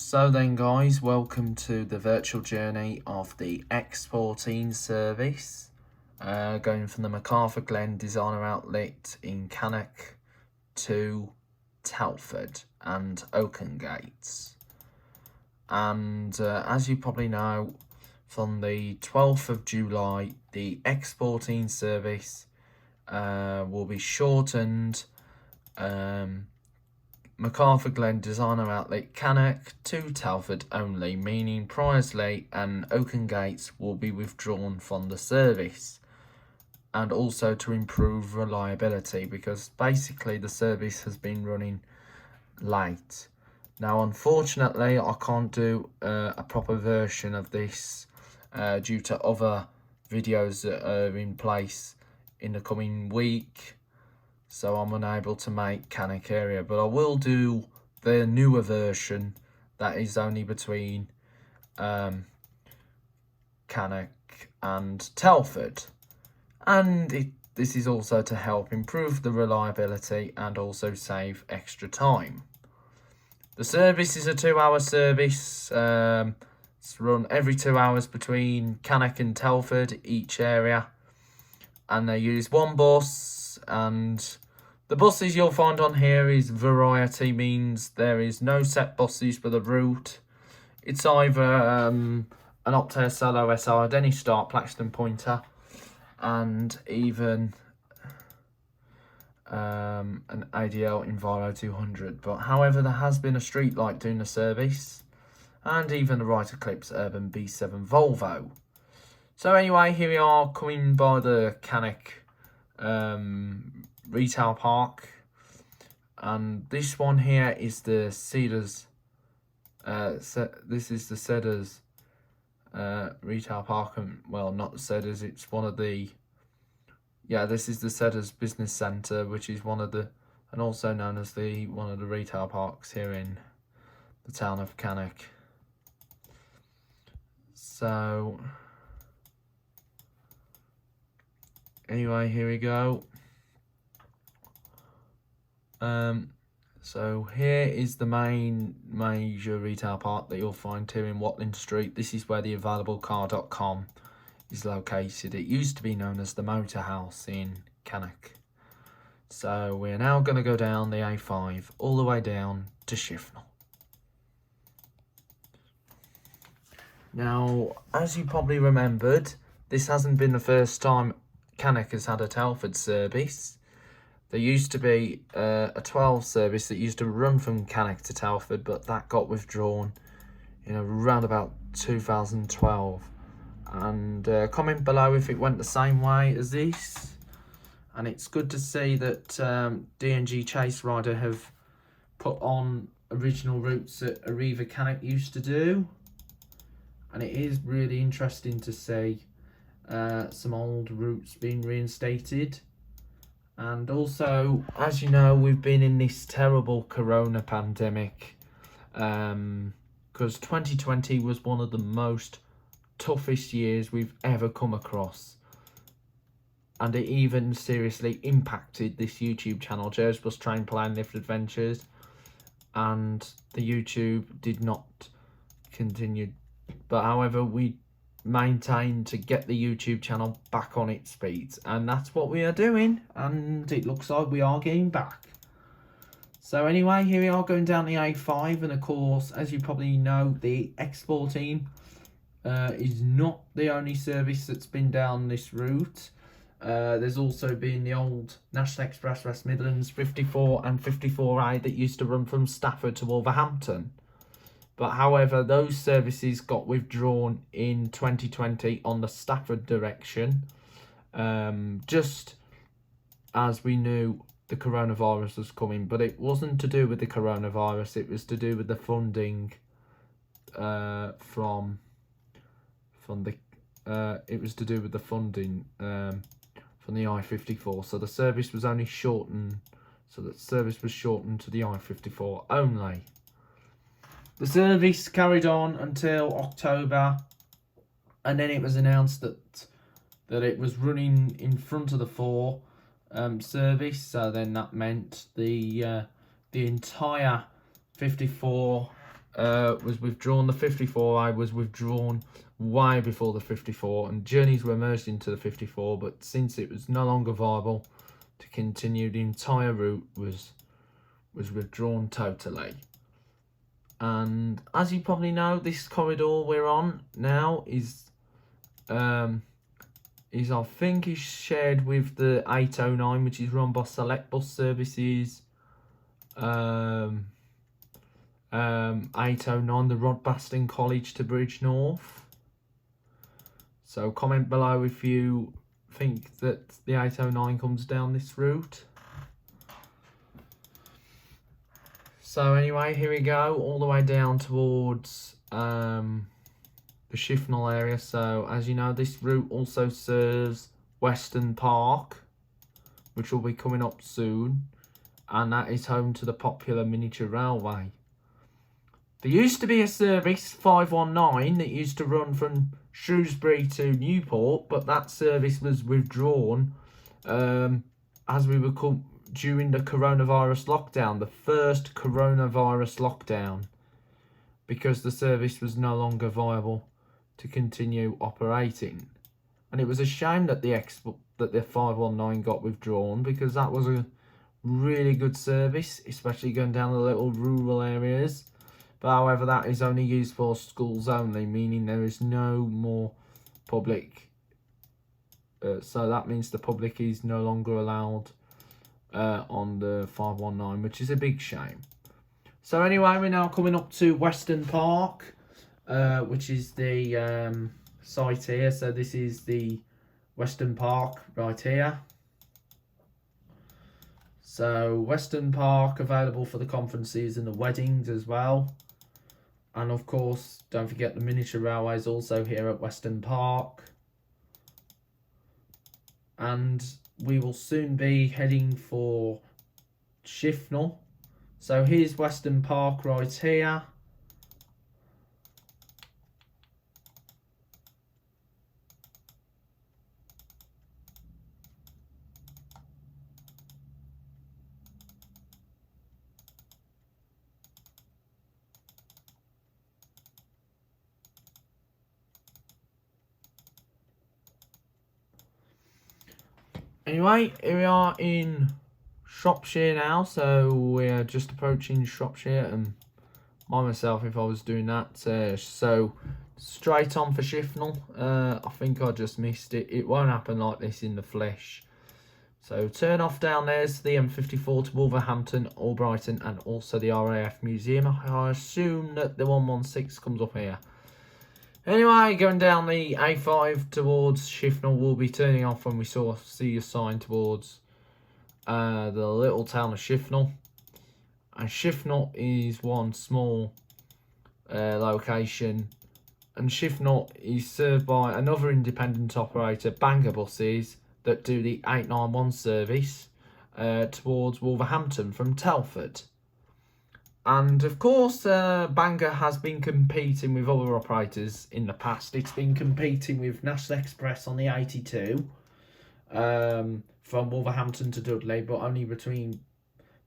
So then guys, welcome to the virtual journey of the X14 service, going from the McCarthurGlen designer outlet in Cannock to Telford and Oakengates. And as you probably know, from the 12th of July, the X14 service will be shortened. McCarthurGlen designer outlet Cannock to Telford only, meaning Priorslee and Oakengates will be withdrawn from the service, and also to improve reliability, because basically the service has been running late. Now unfortunately I can't do a proper version of this due to other videos that are in place in the coming week. So I'm unable to make Cannock area, but I will do the newer version that is only between Cannock and Telford. And this is also to help improve the reliability and also save extra time. The service is a 2-hour service. It's run every 2 hours between Cannock and Telford, each area. And they use one bus, and the buses you'll find on here is variety, means there is no set buses for the route. It's either an Optare Solo SR, any Start Plaxton Pointer, and even an ADL Enviro 200. But however, there has been a street light doing the service, and even the Right Eclipse Urban B7 Volvo. So anyway, here we are coming by the Cannock retail park, and this one here is the Cedars. This is the Cedars retail park, and well, not the Cedars. It's one of the. Yeah, this is the Cedars Business Centre, which is one of the, and also known as the one of the retail parks here in the town of Cannock. So anyway, here we go. So here is the major retail park that you'll find here in Watling Street. This is where the availablecar.com is located. It used to be known as the Motor House in Cannock. So we're now going to go down the A5 all the way down to Shifnal. Now, as you probably remembered, this hasn't been the first time Cannock has had a Telford service. There used to be a 12 service that used to run from Cannock to Telford, but that got withdrawn in around about 2012. And comment below if it went the same way as this. And it's good to see that D&G Chase Rider have put on original routes that Arriva Cannock used to do. And it is really interesting to see some old routes being reinstated. And also, as you know, we've been in this terrible corona pandemic, because 2020 was one of the most toughest years we've ever come across, and it even seriously impacted this YouTube channel, Joe's Bus Train Plane Lift Adventures, and the YouTube did not continue, but however we maintained to get the YouTube channel back on its feet, and that's what we are doing, and it looks like we are getting back. So anyway, here we are going down the A5, and of course, as you probably know, the X14 is not the only service that's been down this route. There's also been the old National Express West Midlands 54 and 54A that used to run from Stafford to Wolverhampton. But however, those services got withdrawn in 2020 on the Stafford direction, just as we knew the coronavirus was coming. But it wasn't to do with the coronavirus, it was to do with the funding from the I-54. So the service was only shortened, so the service was shortened to the I-54 only. The service carried on until October, and then it was announced that it was running in front of the 4 service. So then that meant the entire 54 was withdrawn. The 54A was withdrawn way before the 54, and journeys were merged into the 54, but since it was no longer viable to continue, the entire route was withdrawn totally. And as you probably know, this corridor we're on now is I think is shared with the 809, which is run by Select Bus Services. 809, the Rodbaston College to Bridgnorth. So comment below if you think that the 809 comes down this route. So anyway, here we go, all the way down towards the Shifnal area. So as you know, this route also serves Weston Park, which will be coming up soon, and that is home to the popular miniature railway. There used to be a service 519 that used to run from Shrewsbury to Newport, but that service was withdrawn as we were during the coronavirus lockdown, the first coronavirus lockdown, because the service was no longer viable to continue operating. And it was a shame that the 519 got withdrawn, because that was a really good service, especially going down the little rural areas. But however, that is only used for schools only, meaning there is no more public. So that means the public is no longer allowed on the 519, which is a big shame. So anyway, we're now coming up to Weston Park, which is the site here. So this is the Weston Park right here. So Weston Park available for the conferences and the weddings as well. And of course, don't forget the miniature railways also here at Weston Park. And we will soon be heading for Shifnal. So here's Weston Park right here. Anyway, here we are in Shropshire now, so we're just approaching Shropshire, and by myself if I was doing that. So straight on for Shifnal. I think I just missed it. It won't happen like this in the flesh. So turn off down there's the M54 to Wolverhampton, Albrighton, and also the RAF Museum. I assume that the 116 comes up here. Anyway, going down the A5 towards Shifnal, we'll be turning off when we see a sign towards the little town of Shifnal. And Shifnal is one small location, and Shifnal is served by another independent operator, Bangor Buses, that do the 891 service towards Wolverhampton from Telford. And of course, Bangor has been competing with other operators in the past. It's been competing with National Express on the 82 from Wolverhampton to Dudley, but only between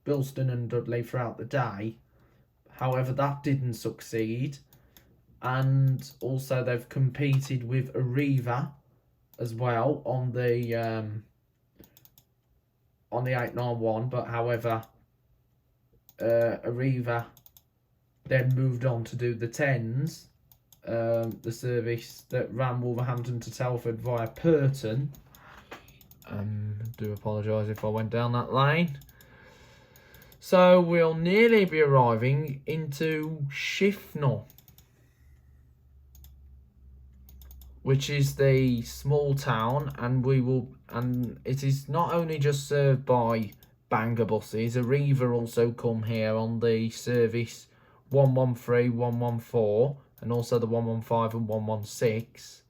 Bilston and Dudley throughout the day. However, that didn't succeed. And also they've competed with Arriva as well on the 891, but however, Arriva then moved on to do the 10s, the service that ran Wolverhampton to Telford via Purton. I do apologise if I went down that lane. So we'll nearly be arriving into Shifnal, which is the small town, and it is not only just served by Bangor Buses. Arriva also come here on the service 113, 114, and also the 115 and 116,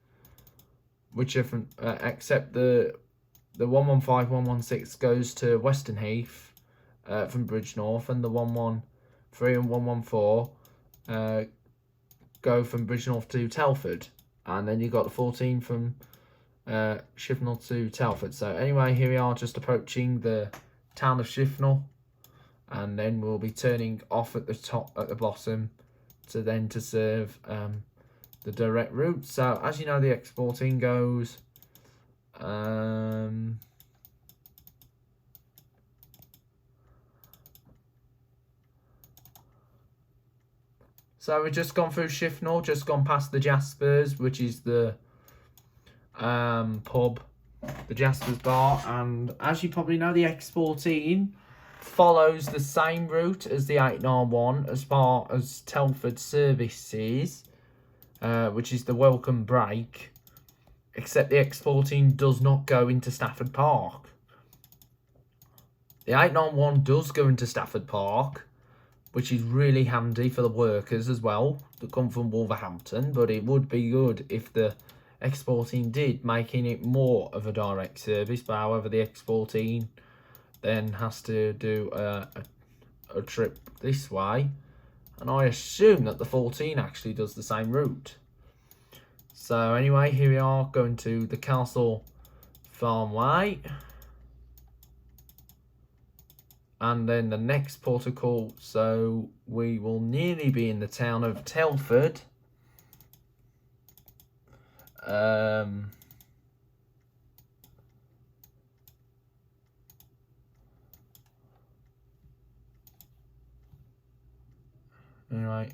which are from, except the 115, 116 goes to Weston Heath from Bridgnorth, and the 113 and 114 go from Bridgnorth to Telford, and then you got the 14 from Shifnal to Telford. So anyway, here we are just approaching the town of Shifnal, and then we'll be turning off at the bottom to serve the direct route. So as you know, the X14 goes so we've just gone through Shifnal, just gone past the Jaspers, which is the pub, the Jaspers bar, and as you probably know, the X14 follows the same route as the 891 as far as Telford services, which is the welcome break, except the X14 does not go into Stafford Park. The 891 does go into Stafford Park, which is really handy for the workers as well that come from Wolverhampton, but it would be good if the X14 did, making it more of a direct service. But however, the X14 then has to do a trip this way, and I assume that the 14 actually does the same route. So anyway, here we are going to the Castle Farm Way, and then the next port of call, so we will nearly be in the town of Telford. Anyway,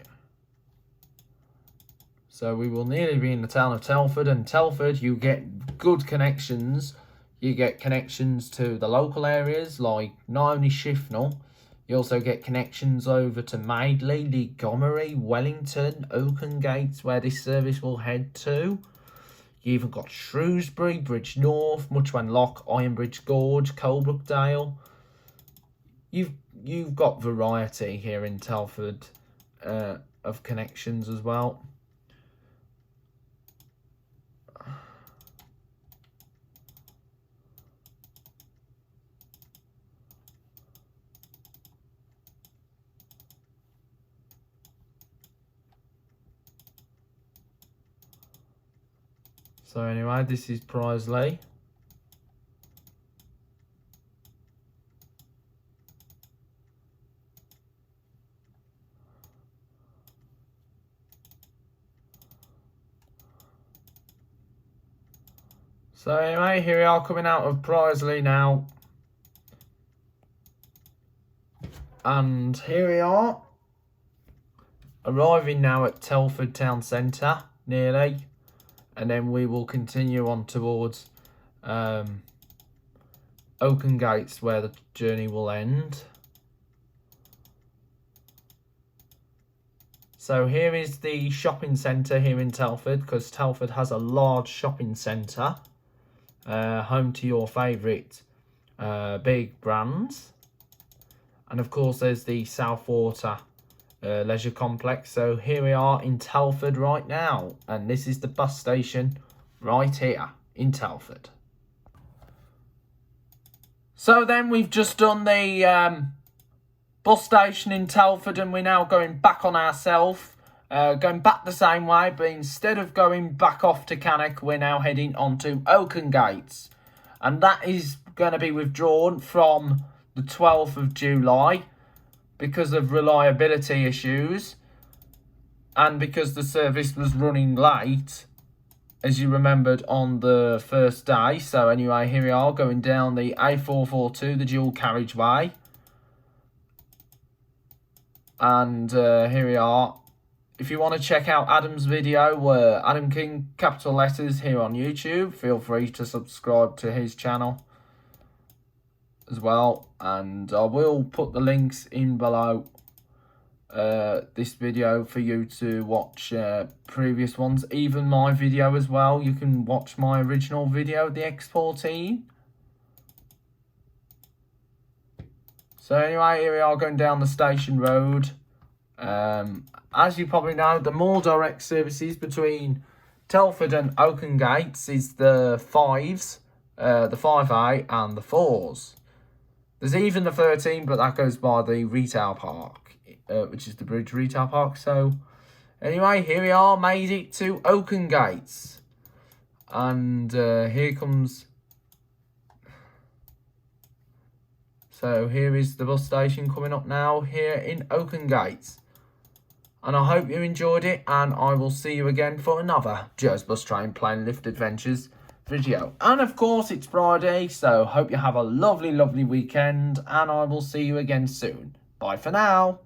so we will nearly be in the town of Telford, and Telford, you get good connections. You get connections to the local areas, like not only Shifnal, you also get connections over to Madeley, Montgomery, Wellington, Oakengates, where this service will head to. You even got Shrewsbury, Bridge North, Muchwan Lock, Ironbridge Gorge, Colebrookdale. You've got variety here in Telford of connections as well. So anyway, this is Prisley. So anyway, here we are coming out of Prisley now. And here we are, arriving now at Telford Town Centre, nearly. And then we will continue on towards Oakengates, where the journey will end. So here is the shopping centre here in Telford, because Telford has a large shopping centre, home to your favourite big brands. And of course there's the Southwater leisure complex. So here we are in Telford right now, and this is the bus station right here in Telford. So then we've just done the bus station in Telford, and we're now going back on ourselves, going back the same way, but instead of going back off to Cannock, we're now heading on to Oakengates, and that is going to be withdrawn from the 12th of July because of reliability issues and because the service was running late, as you remembered, on the first day. So anyway, here we are going down the A442, the dual carriageway. And here we are. If you want to check out Adam's video, Adam King, capital letters, here on YouTube, feel free to subscribe to his channel as well, and I will put the links in below this video for you to watch previous ones, even my video as well. You can watch my original video, the X14. So anyway, here we are going down the station road. As you probably know, the more direct services between Telford and Oakengates is the 5s, the 5A and the 4s. There's even the 13, but that goes by the retail park, which is the Bridge Retail Park. So anyway, here we are, made it to Oakengates. And here comes... So here is the bus station coming up now here in Oakengates. And I hope you enjoyed it, and I will see you again for another Joe's Bus Train Plane Lift Adventures video. And of course, it's Friday, so hope you have a lovely, lovely weekend, and I will see you again soon. Bye for now.